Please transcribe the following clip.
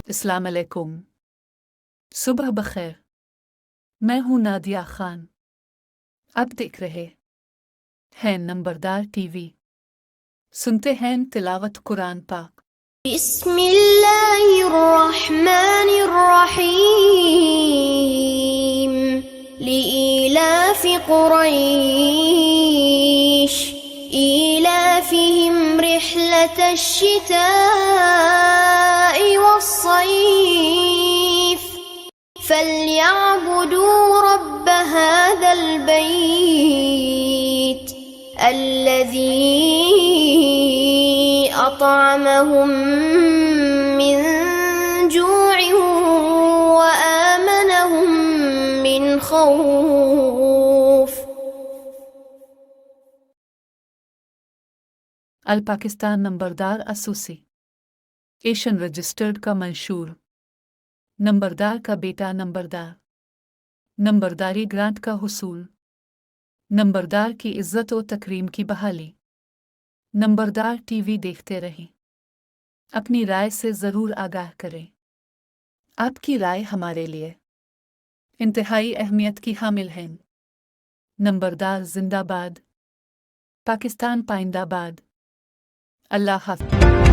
अस्सलाम अलैकुम। सुबह बखैर। मैं हूँ नादिया खान। आप देख रहे हैं नंबरदार टीवी। सुनते हैं तिलावत कुरान पाक। बिस्मिल्लाहिर्रहमानिर्रहीम लिईलाफि कुरैश ईलाफिहिम रिह्लतश शिताइ वस्सैफ فليعبدوا رب هذا البيت الذي أطعمهم من جوع وآمنهم من خوف। अल पाकिस्तान नंबरदार एशियन रजिस्टर्ड का मंशूर। नंबरदार का बेटा नंबरदार। नंबरदारी ग्रांट का हुसूल। नंबरदार की इज्जत व तकरीम की बहाली। नंबरदार टीवी देखते रहें। अपनी राय से ज़रूर आगाह करें। आपकी राय हमारे लिए इंतहाई अहमियत की हामिल है। नंबरदार जिंदाबाद। पाकिस्तान पाइंदाबाद। अल्लाह हाफ़िज़।